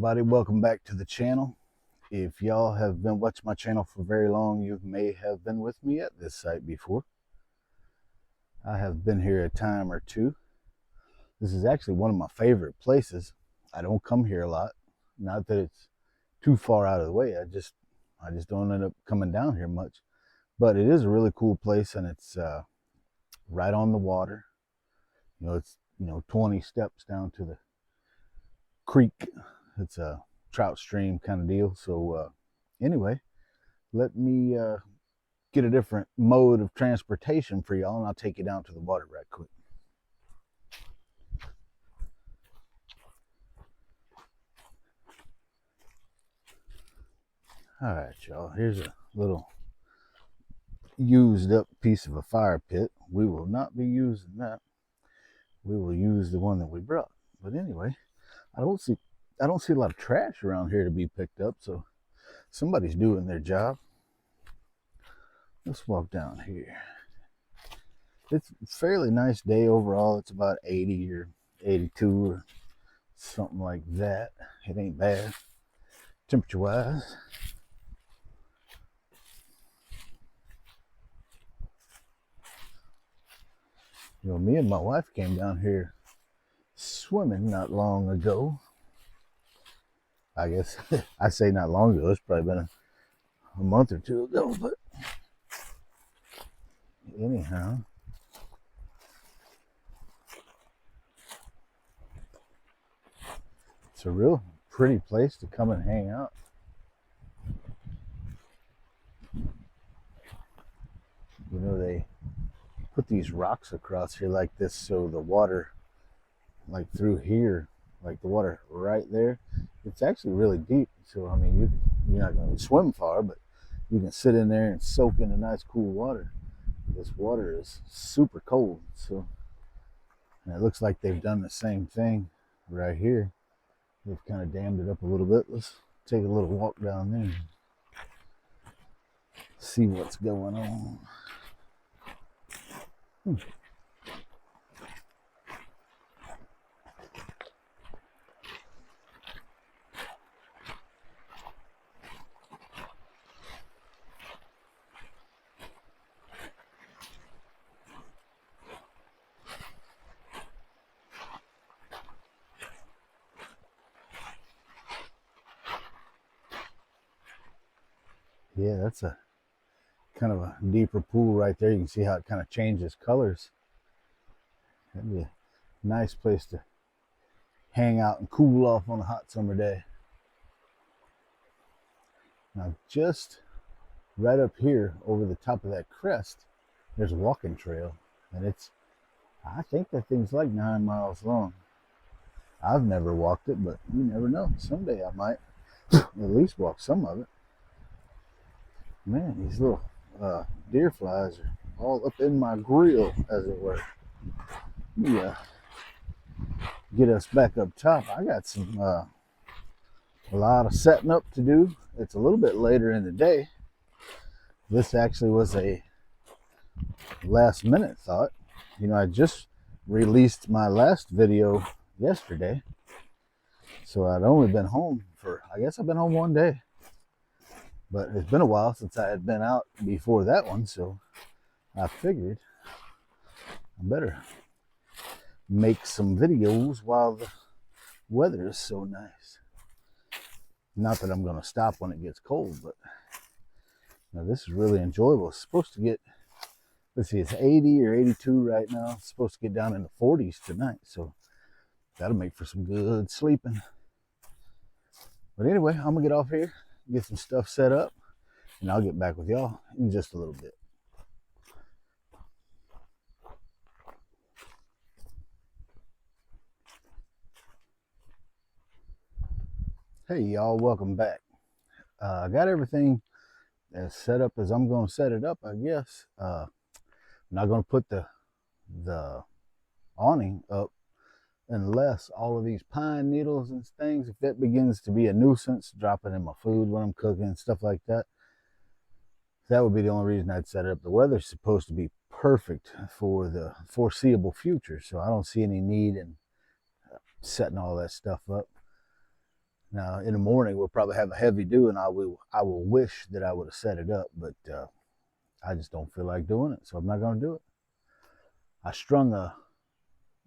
everybody, welcome back to the channel. If y'all have been watching my channel for very long, you may have been with me at this site before. I have been here a time or two. This is actually one of my favorite places. I don't come here a lot. Not that it's too far out of the way. I just don't end up coming down here much. But it is a really cool place, and it's right on the water. It's 20 steps down to the creek. It's a trout stream kind of deal. So anyway, let me get a different mode of transportation for y'all, and I'll take you down to the water right quick. All right, y'all, here's a little used up piece of a fire pit. We will not be using that. We will use the one that we brought. But anyway, I don't see a lot of trash around here to be picked up, so somebody's doing their job. Let's walk down here. It's a fairly nice day overall. It's about 80 or 82 or something like that. It ain't bad temperature wise. Me and my wife came down here swimming not long ago. I guess I say not long ago. It's probably been a month or two ago, but anyhow, it's a real pretty place to come and hang out. They put these rocks across here like this, so the water, like through here, like the water right there, it's actually really deep. So I mean, you're not going to swim far, but you can sit in there and soak in the nice cool water. This water is super cold, so, and it looks like they've done the same thing right here. They've kind of dammed it up a little bit. Let's take a little walk down there and see what's going on. Yeah, that's a kind of a deeper pool right there. You can see how it kind of changes colors. That'd be a nice place to hang out and cool off on a hot summer day. Now, just right up here over the top of that crest, there's a walking trail, and I think that thing's like 9 miles long. I've never walked it, but you never know. Someday I might at least walk some of it. Man, these little deer flies are all up in my grill, as it were. Yeah, get us back up top. I got a lot of setting up to do. It's a little bit later in the day. This actually was a last minute thought. I just released my last video yesterday, so I'd only been home I've been home one day. But it's been a while since I had been out before that one, so I figured I better make some videos while the weather is so nice. Not that I'm going to stop when it gets cold, but this is really enjoyable. It's supposed to get, let's see, it's 80 or 82 right now. It's supposed to get down in the 40s tonight, so that'll make for some good sleeping. But anyway, I'm going to get off here, get some stuff set up, and I'll get back with y'all in just a little bit. Hey y'all, welcome back. I got everything as set up as I'm going to set it up, I guess. I'm not going to put the awning up unless all of these pine needles and things, if that begins to be a nuisance, dropping in my food when I'm cooking and stuff like that, that would be the only reason I'd set it up. The weather's supposed to be perfect for the foreseeable future, so I don't see any need in setting all that stuff up. Now in the morning we'll probably have a heavy dew, and I will wish that I would have set it up, but I just don't feel like doing it, so I'm not going to do it. I strung a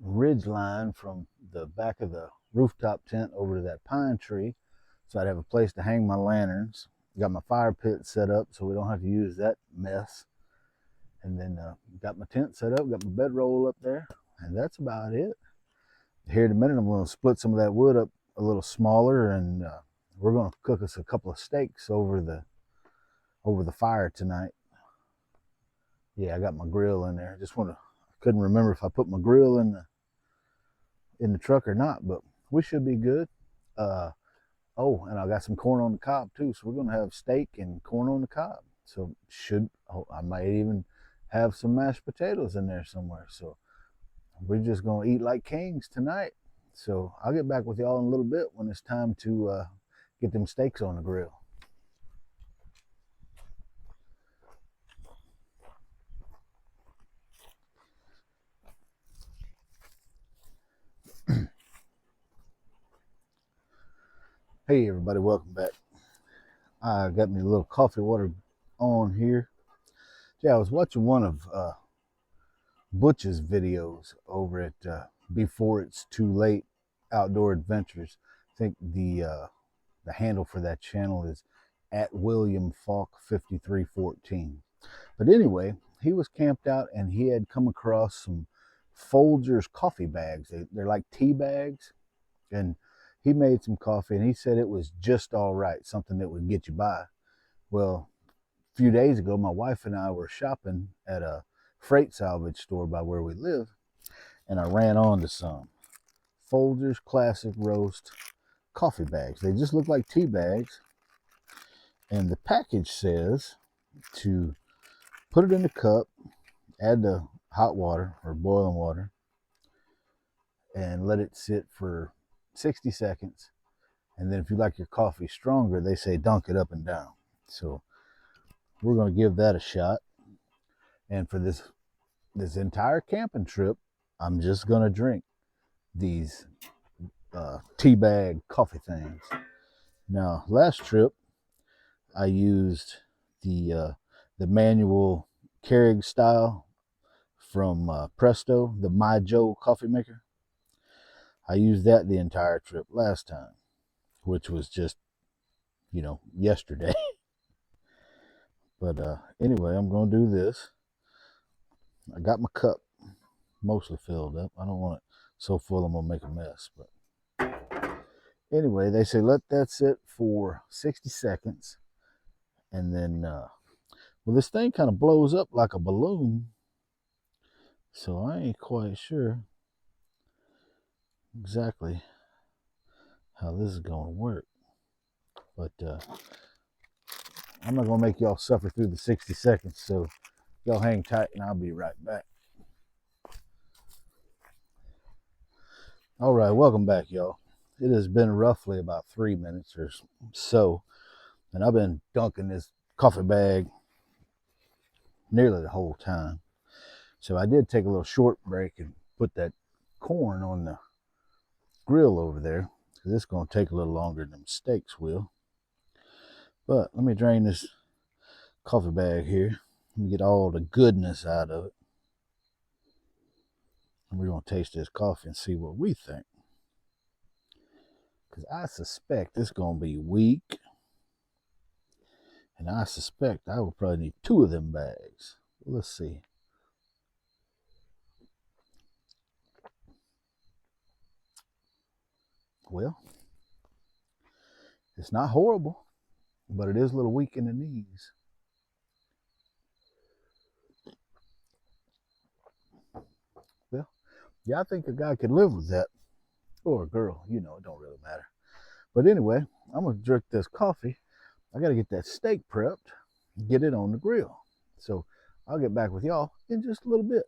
ridge line from the back of the rooftop tent over to that pine tree, so I'd have a place to hang my lanterns. Got my fire pit set up so we don't have to use that mess. And then got my tent set up, got my bedroll up there, and that's about it. Here in a minute, I'm going to split some of that wood up a little smaller, and we're going to cook us a couple of steaks over the fire tonight. Yeah, I got my grill in there. Couldn't remember if I put my grill in the truck or not, but we should be good. Oh, and I got some corn on the cob too, so we're going to have steak and corn on the cob. So I might even have some mashed potatoes in there somewhere. So we're just going to eat like kings tonight. So I'll get back with y'all in a little bit when it's time to get them steaks on the grill. Hey everybody, welcome back. I got me a little coffee water on here. Yeah, I was watching one of Butch's videos over at Before It's Too Late Outdoor Adventures. I think the handle for that channel is at William Falk 5314. But anyway, he was camped out and he had come across some Folgers coffee bags. They're like tea bags, and he made some coffee and he said it was just all right, something that would get you by. Well, a few days ago, my wife and I were shopping at a freight salvage store by where we live, and I ran onto some Folgers Classic Roast coffee bags. They just look like tea bags, and the package says to put it in the cup, add the hot water or boiling water, and let it sit for 60 seconds. And then if you like your coffee stronger, they say dunk it up and down. So we're going to give that a shot. And for this entire camping trip, I'm just going to drink these tea bag coffee things. Now, last trip, I used the manual Keurig style from Presto, the My Joe coffee maker. I used that the entire trip last time, which was just, yesterday. But anyway, I'm going to do this. I got my cup mostly filled up. I don't want it so full I'm going to make a mess. But anyway, they say let that sit for 60 seconds. And then, this thing kind of blows up like a balloon. So I ain't quite sure exactly how this is going to work. But I'm not going to make y'all suffer through the 60 seconds. So y'all hang tight and I'll be right back. All right, welcome back, y'all. It has been roughly about 3 minutes or so, and I've been dunking this coffee bag nearly the whole time. So I did take a little short break and put that corn on the grill over there, because it's going to take a little longer than steaks will. But let me drain this coffee bag here. Let me get all the goodness out of it. And we're going to taste this coffee and see what we think. Because I suspect it's going to be weak. And I suspect I will probably need 2 of them bags. Let's see. Well, it's not horrible, but it is a little weak in the knees. Well, yeah, I think a guy could live with that. Or a girl, it don't really matter. But anyway, I'm going to drink this coffee. I got to get that steak prepped, get it on the grill. So I'll get back with y'all in just a little bit.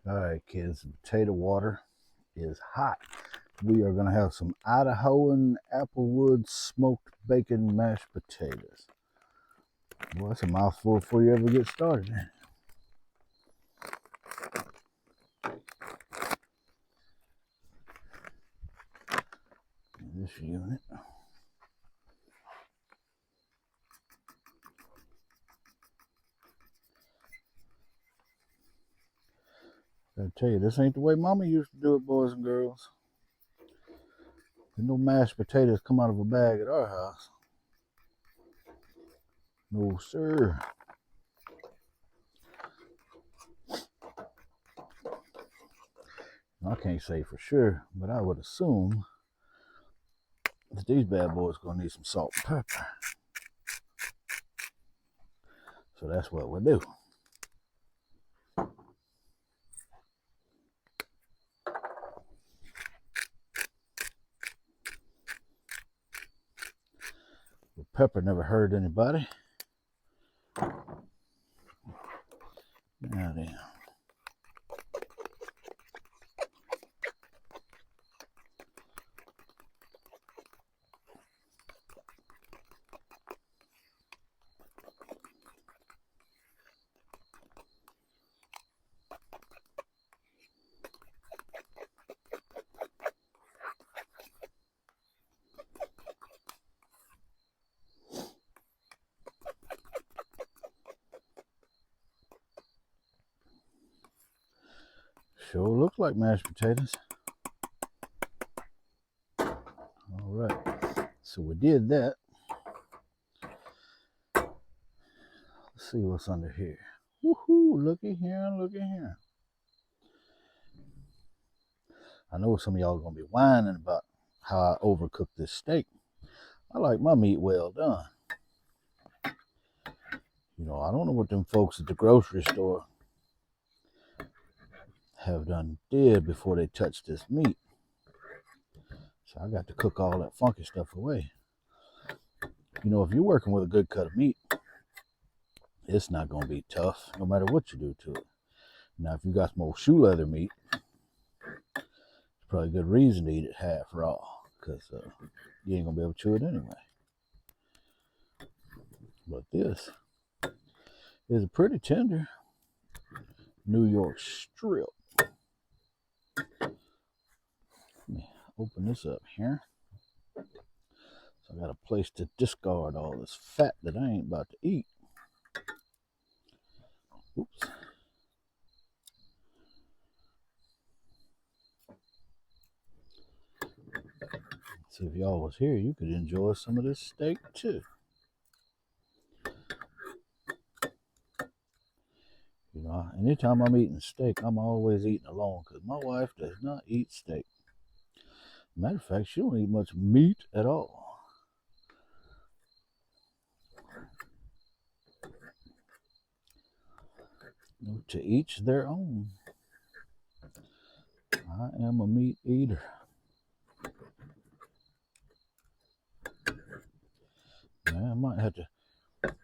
All right, kids, the potato water is hot. We are gonna have some Idahoan applewood smoked bacon mashed potatoes. Boy, that's a mouthful before you ever get started. This unit. I tell you, this ain't the way Mama used to do it, boys and girls. There's no mashed potatoes come out of a bag at our house. No, sir. I can't say for sure, but I would assume that these bad boys gonna need some salt and pepper. So that's what we'll do. The pepper never hurt anybody. Now then. Sure looks like mashed potatoes. All right, so we did that. Let's see what's under here. Woohoo, looky here, looky here. I know some of y'all are gonna be whining about how I overcooked this steak. I like my meat well done. You know, I don't know what them folks at the grocery store have did before they touched this meat. So I got to cook all that funky stuff away. You know, if you're working with a good cut of meat, it's not going to be tough no matter what you do to it. Now, if you got some old shoe leather meat, it's probably a good reason to eat it half raw, because you ain't going to be able to chew it anyway. But this is a pretty tender New York strip. Let me open this up here. So I got a place to discard all this fat that I ain't about to eat. Oops. See, if y'all was here, you could enjoy some of this steak too. You know, anytime I'm eating steak, I'm always eating alone because my wife does not eat steak. Matter of fact, she don't eat much meat at all. To each their own. I am a meat eater. Man, I might have to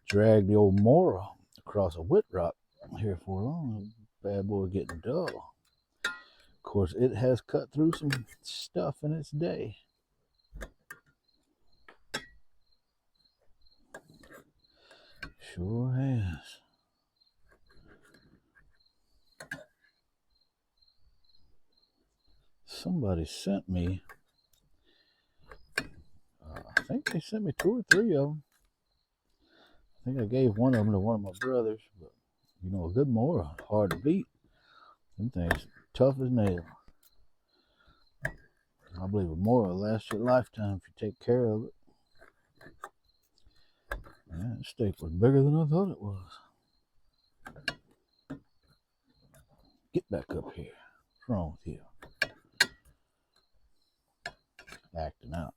drag the old Mora across a wet rock here for long. Bad boy getting dull. Of course, it has cut through some stuff in its day. Sure has. Somebody sent me, I think they sent me 2 or 3 of them. I think I gave one of them to one of my brothers, but you know, a good Mora, hard to beat. Them things tough as nails. I believe a Mora will last your lifetime if you take care of it. Man, that steak was bigger than I thought it was. Get back up here. What's wrong with you? Acting out.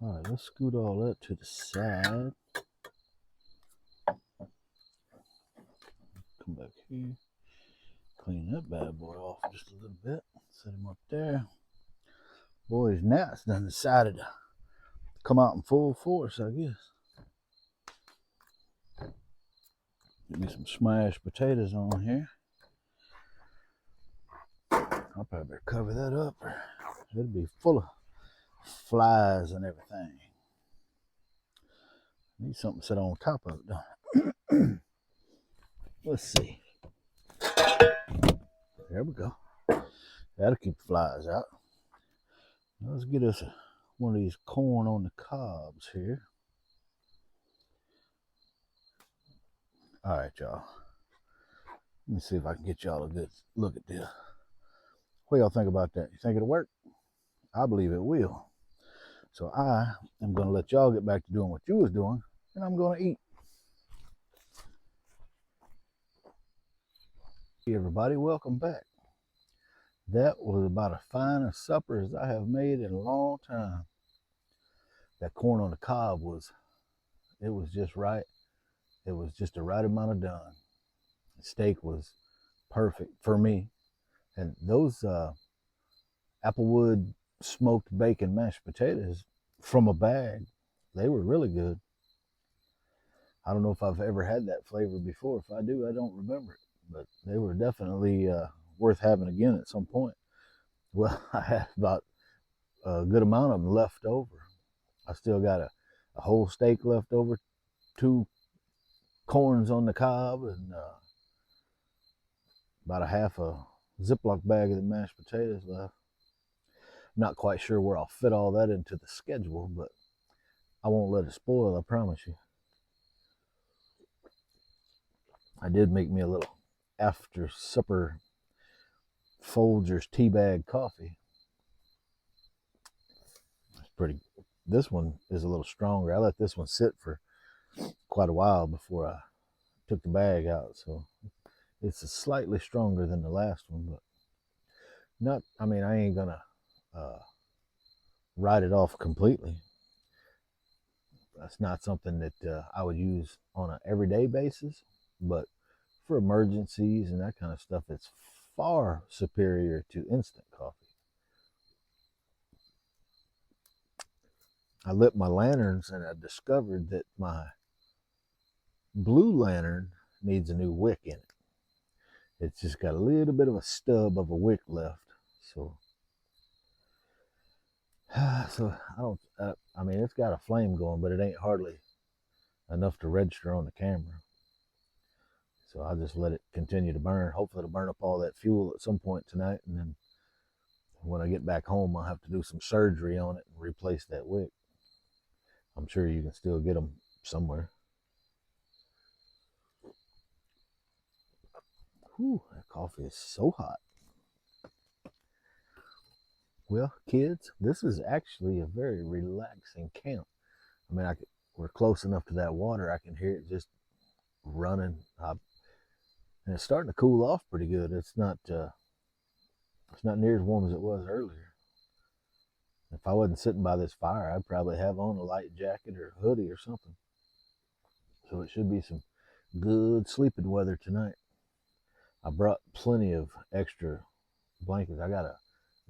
All right, let's scoot all that to the side. Come back here. Clean that bad boy off just a little bit. Set him up there. Boy's gnats done decided to come out in full force, I guess. Give me some smashed potatoes on here. I'll probably better cover that up, or it'll be full of flies and everything. Need something to sit on top of it, don't I? Let's see. There we go. That'll keep the flies out. Let's get us one of these corn on the cobs here. All right, y'all. Let me see if I can get y'all a good look at this. What y'all think about that? You think it'll work? I believe it will. So I am going to let y'all get back to doing what you was doing, and I'm going to eat. Hey everybody, welcome back. That was about as fine a supper as I have made in a long time. That corn on the cob was just right. It was just the right amount of done. The steak was perfect for me. And those Applewood smoked bacon mashed potatoes from a bag, they were really good. I don't know if I've ever had that flavor before. If I do, I don't remember it. But they were definitely worth having again at some point. Well, I had about a good amount of them left over. I still got a whole steak left over, 2 corns on the cob, and about a half a Ziploc bag of the mashed potatoes left. Not quite sure where I'll fit all that into the schedule, but I won't let it spoil, I promise you. I did make me a little after supper Folgers tea bag coffee. It's pretty. This one is a little stronger. I let this one sit for quite a while before I took the bag out, so it's slightly stronger than the last one, but not. I mean, I ain't gonna write it off completely. That's not something that I would use on an everyday basis, but for emergencies and that kind of stuff, it's far superior to instant coffee. I lit my lanterns and I discovered that my blue lantern needs a new wick in it. It's just got a little bit of a stub of a wick left. So I mean, it's got a flame going, but it ain't hardly enough to register on the camera. So I'll just let it continue to burn. Hopefully it'll burn up all that fuel at some point tonight. And then when I get back home, I'll have to do some surgery on it and replace that wick. I'm sure you can still get them somewhere. Whew, that coffee is so hot. Well, kids, this is actually a very relaxing camp. I mean, we're close enough to that water, I can hear it just running. And it's starting to cool off pretty good. It's not near as warm as it was earlier. If I wasn't sitting by this fire, I'd probably have on a light jacket or a hoodie or something. So it should be some good sleeping weather tonight. I brought plenty of extra blankets. I got a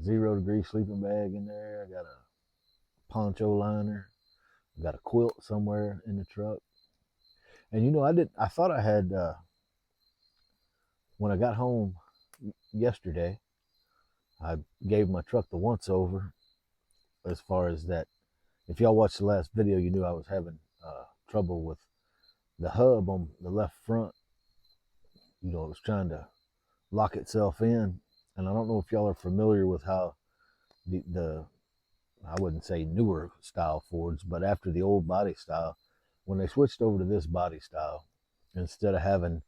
0-degree sleeping bag in there. I got a poncho liner. I got a quilt somewhere in the truck. And you know, I thought I had, when I got home yesterday, I gave my truck the once over as far as that. If y'all watched the last video, you knew I was having trouble with the hub on the left front. You know, it was trying to lock itself in. And I don't know if y'all are familiar with how the I wouldn't say newer style Fords, but after the old body style, when they switched over to this body style, instead of having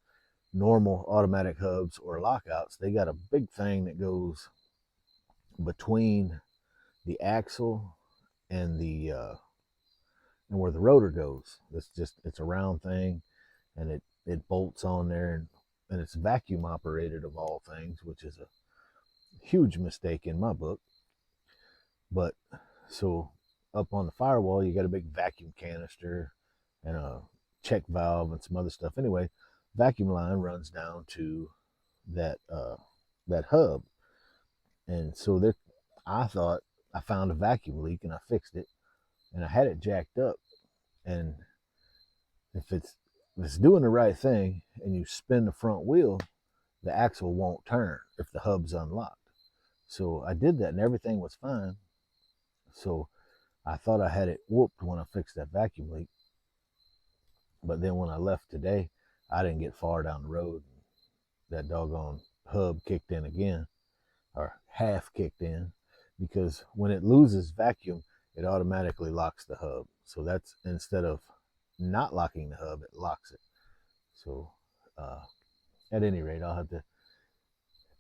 normal automatic hubs or lockouts, they got a big thing that goes between the axle and the and where the rotor goes. It's a round thing, and it bolts on there, and it's vacuum operated of all things, which is a huge mistake in my book. But so up on the firewall, you got a big vacuum canister and a check valve and some other stuff. Anyway, vacuum line runs down to that hub, and so I thought I found a vacuum leak and I fixed it, and I had it jacked up. And if it's doing the right thing and you spin the front wheel, the axle won't turn if the hub's unlocked. So I did that and everything was fine. So I thought I had it whooped when I fixed that vacuum leak. But then when I left today, I didn't get far down the road. That doggone hub kicked in again, or half kicked in, because when it loses vacuum, it automatically locks the hub. So that's, instead of not locking the hub, it locks it. So uh, at any rate, I'll have to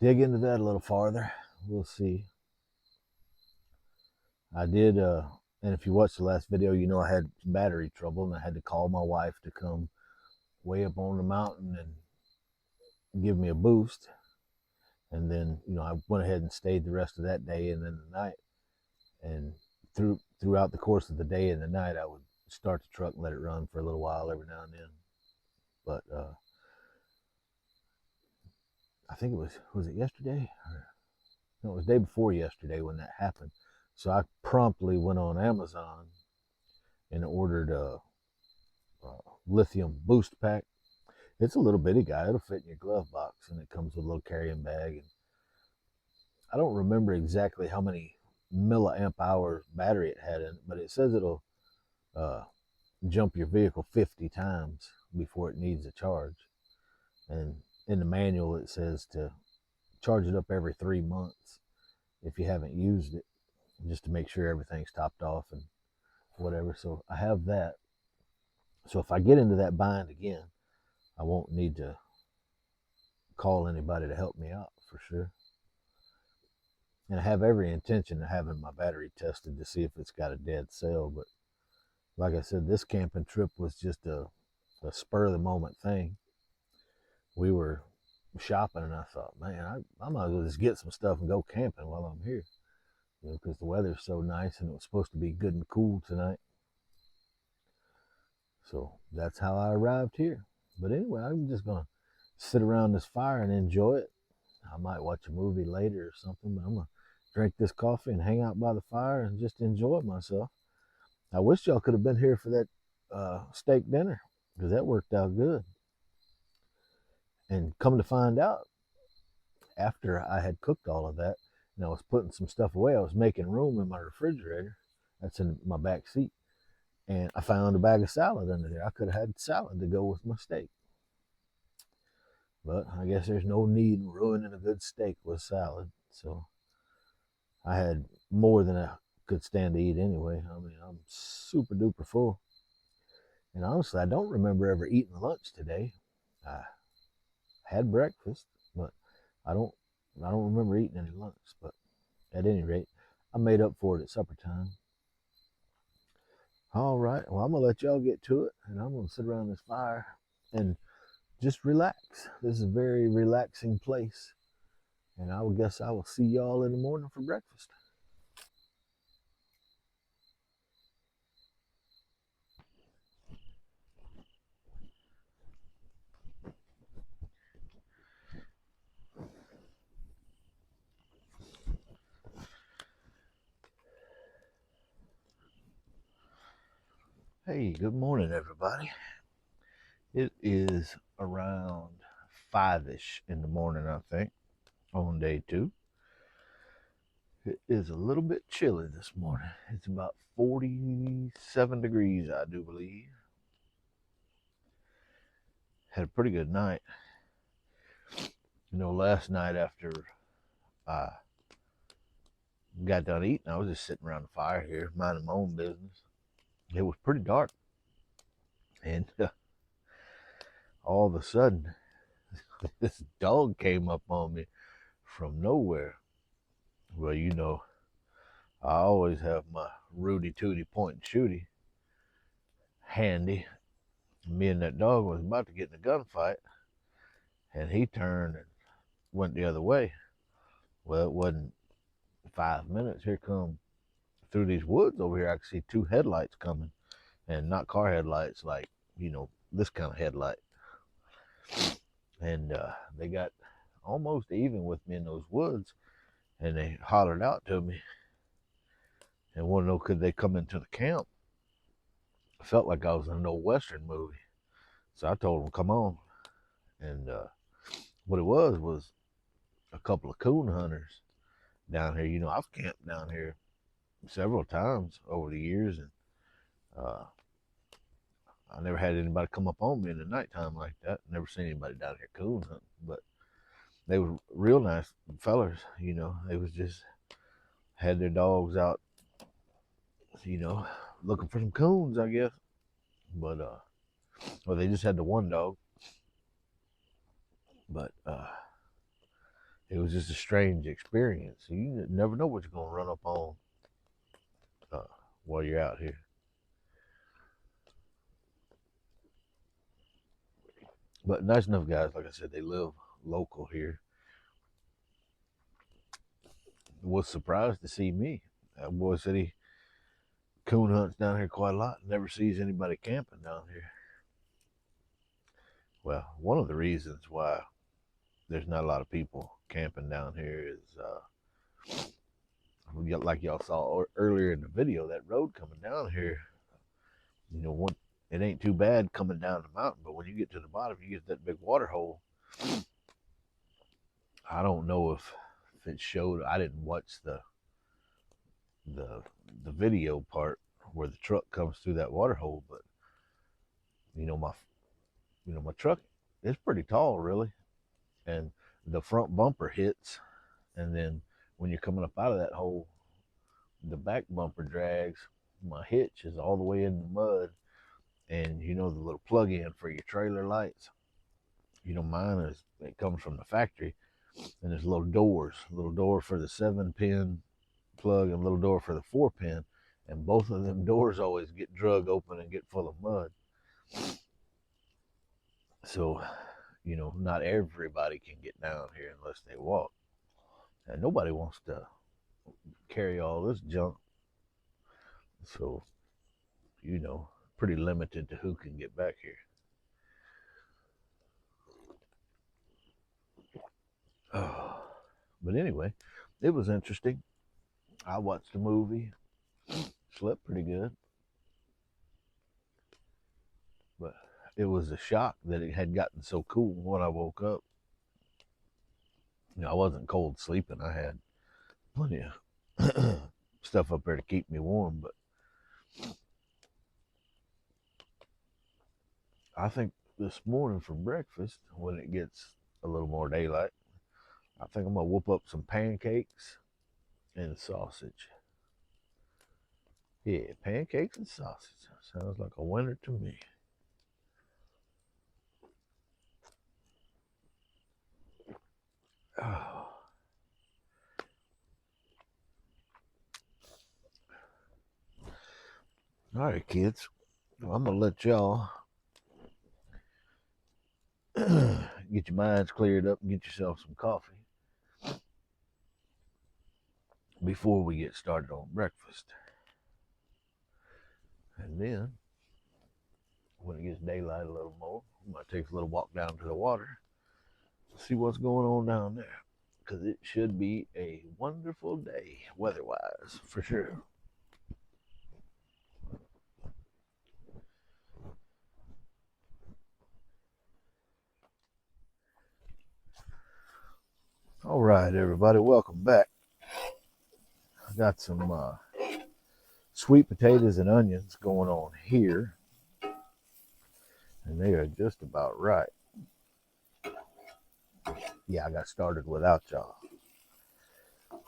dig into that a little farther. We'll see. I did, and if you watched the last video, you know I had battery trouble and I had to call my wife to come way up on the mountain and give me a boost. And then, I went ahead and stayed the rest of that day and then the night. And throughout the course of the day and the night, I would start the truck and let it run for a little while every now and then. But I think was it yesterday? No, it was the day before yesterday when that happened. So I promptly went on Amazon and ordered a lithium boost pack. It's a little bitty guy. It'll fit in your glove box, and it comes with a little carrying bag. And I don't remember exactly how many milliamp hour battery it had in it, but it says it'll uh, jump your vehicle 50 times before it needs a charge. And in the manual, it says to charge it up every 3 months if you haven't used it, just to make sure everything's topped off and whatever. So I have that. So if I get into that bind again, I won't need to call anybody to help me out for sure. And I have every intention of having my battery tested to see if it's got a dead cell. But like I said, this camping trip was just a spur of the moment thing. We were shopping and I thought, man, I might as well just get some stuff and go camping while I'm here. Because the weather's so nice and it was supposed to be good and cool tonight. So that's how I arrived here. But anyway, I'm just going to sit around this fire and enjoy it. I might watch a movie later or something, but I'm going to drink this coffee and hang out by the fire and just enjoy myself. I wish y'all could have been here for that steak dinner, because that worked out good. And come to find out, after I had cooked all of that and I was putting some stuff away, I was making room in my refrigerator. That's in my back seat. And I found a bag of salad under there. I could have had salad to go with my steak. But I guess there's no need in ruining a good steak with salad. So I had more than I could stand to eat anyway. I mean, I'm super duper full. And honestly, I don't remember ever eating lunch today. I had breakfast, but I don't remember eating any lunch. But at any rate, I made up for it at supper time. All right, well, I'm gonna let y'all get to it, and I'm gonna sit around this fire and just relax. This is a very relaxing place, and I guess I will see y'all in the morning for breakfast. Hey, good morning, everybody. It is around 5-ish in the morning, I think, on day 2. It is a little bit chilly this morning. It's about 47 degrees, I do believe. Had a pretty good night. Last night after I got done eating, I was just sitting around the fire here, minding my own business. It was pretty dark. And all of a sudden, this dog came up on me from nowhere. Well, I always have my Rudy Tooty point and shooty handy. Me and that dog was about to get in a gunfight, and he turned and went the other way. Well, it wasn't 5 minutes. Here come, through these woods over here, I could see 2 headlights coming, and not car headlights, like, this kind of headlight. And they got almost even with me in those woods, and they hollered out to me and wanted to know could they come into the camp. I felt like I was in an old Western movie. So I told them, come on. And what it was a couple of coon hunters down here. You know, I've camped down here several times over the years, and uh, I never had anybody come up on me in the nighttime like that. Never seen anybody down here coon hunting, but they were real nice fellers. You know, they was just had their dogs out, you know, looking for some coons, I guess. But well, they just had the one dog, but it was just a strange experience. You never know what you're gonna run up on uh, while you're out here. But nice enough guys, like I said, they live local here. Was surprised to see me. That boy said he coon hunts down here quite a lot. Never sees anybody camping down here. Well, one of the reasons why there's not a lot of people camping down here is like y'all saw earlier in the video, that road coming down here, you know, it ain't too bad coming down the mountain, but when you get to the bottom, you get that big water hole. I don't know if it showed. I didn't watch the video part where the truck comes through that water hole, but you know my truck is pretty tall, really, and the front bumper hits, and then when you're coming up out of that hole, the back bumper drags. My hitch is all the way in the mud, and you know the little plug-in for your trailer lights. You know it comes from the factory, and there's little door for the 7-pin plug and a little door for the 4-pin, and both of them doors always get drug open and get full of mud. So, you know, not everybody can get down here unless they walk, and nobody wants to carry all this junk. So, you know, pretty limited to who can get back here. Oh, but anyway, it was interesting. I watched the movie, slept pretty good, but it was a shock that it had gotten so cool when I woke up. You know, I wasn't cold sleeping. I had plenty of stuff up there to keep me warm, but I think this morning for breakfast, when it gets a little more daylight, I think I'm gonna whoop up some pancakes and sausage. Yeah, pancakes and sausage. Sounds like a winner to me. Oh. All right, kids. Well, I'm gonna let y'all get your minds cleared up and get yourself some coffee before we get started on breakfast. And then, when it gets daylight a little more, we might take a little walk down to the water, see what's going on down there, because it should be a wonderful day weather-wise, for sure. All right, everybody, welcome back. I got some sweet potatoes and onions going on here, and they are just about right. Yeah, I got started without y'all.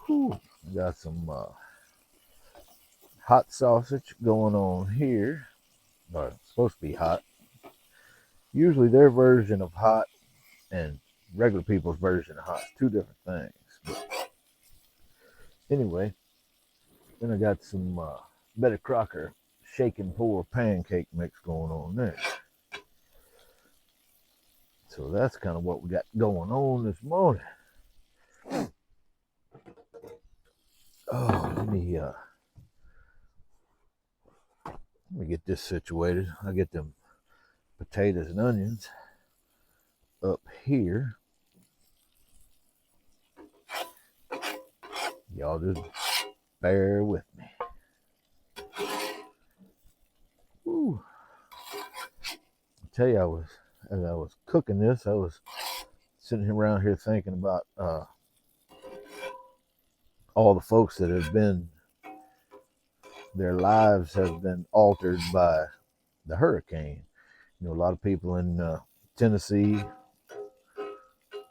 Whew. Got some hot sausage going on here. Or it's supposed to be hot. Usually their version of hot and regular people's version of hot is two different things. But anyway, then I got some Betty Crocker shake and pour pancake mix going on there. So that's kind of what we got going on this morning. Oh, let me get this situated. I get them potatoes and onions up here. Y'all just bear with me. Ooh. I tell you, as I was cooking this, I was sitting around here thinking about all the folks that have been, their lives have been altered by the hurricane. You know, a lot of people in Tennessee,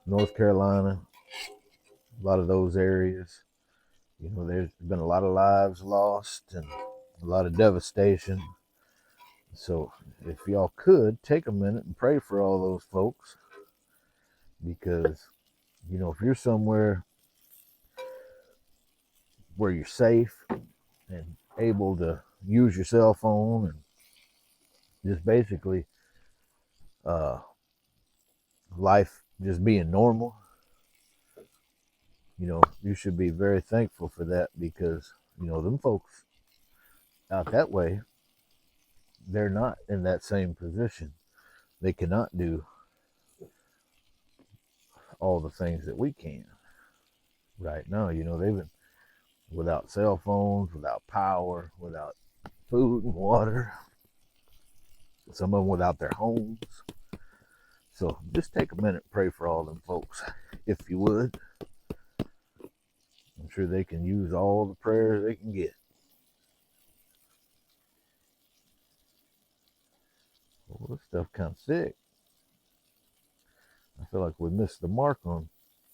North Carolina, a lot of those areas. You know, there's been a lot of lives lost and a lot of devastation. So if y'all could take a minute and pray for all those folks, because, you know, if you're somewhere where you're safe and able to use your cell phone and just basically uh, life just being normal, you know, you should be very thankful for that, because, you know, them folks out that way, they're not in that same position. They cannot do all the things that we can right now. You know, they've been without cell phones, without power, without food and water, some of them without their homes. So just take a minute and pray for all them folks, if you would. I'm sure they can use all the prayers they can get. Well, this stuff kind of sick. I feel like we missed the mark on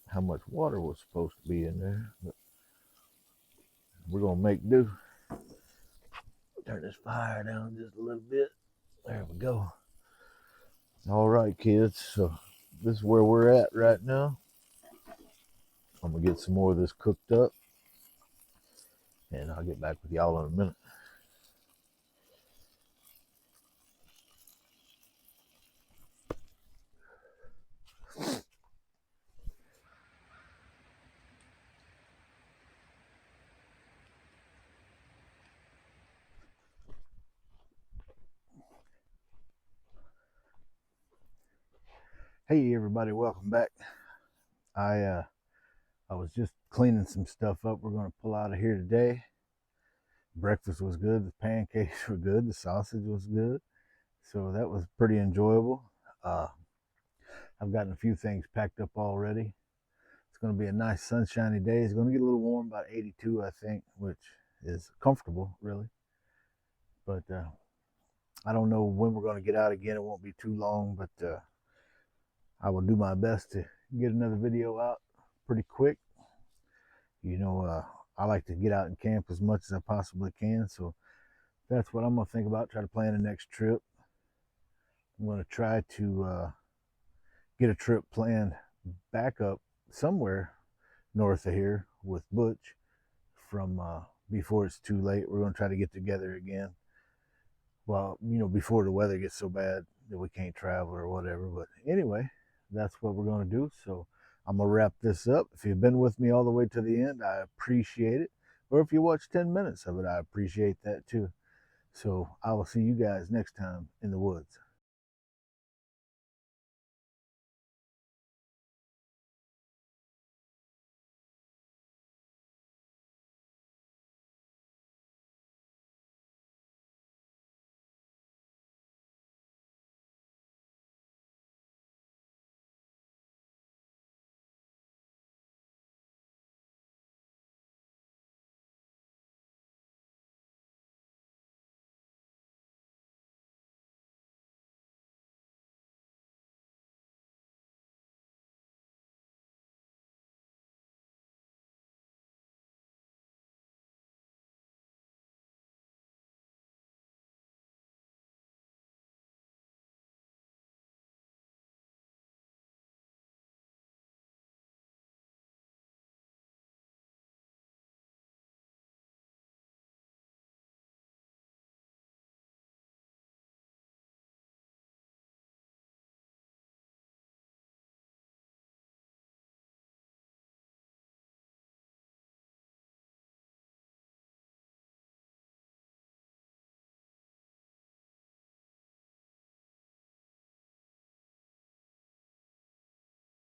how much water was supposed to be in there, but we're gonna make do. Turn this fire down just a little bit. There we go. All right, kids. So this is where we're at right now. I'm gonna get some more of this cooked up, and I'll get back with y'all in a minute. Hey everybody, welcome back. I was just cleaning some stuff up. We're gonna pull out of here today. Breakfast was good. The pancakes were good. The sausage was good. So that was pretty enjoyable. I've gotten a few things packed up already. It's going to be a nice sunshiny day. It's going to get a little warm, about 82, I think, which is comfortable, really. But I don't know when we're going to get out again. It won't be too long, but I will do my best to get another video out pretty quick. You know, I like to get out and camp as much as I possibly can, so that's what I'm going to think about. Try to plan the next trip. I'm going to try to get a trip planned back up somewhere north of here with Butch from before it's too late. We're going to try to get together again. Well, you know, before the weather gets so bad that we can't travel or whatever. But anyway, that's what we're going to do. So I'm going to wrap this up. If you've been with me all the way to the end, I appreciate it. Or if you watch 10 minutes of it, I appreciate that too. So I will see you guys next time in the woods.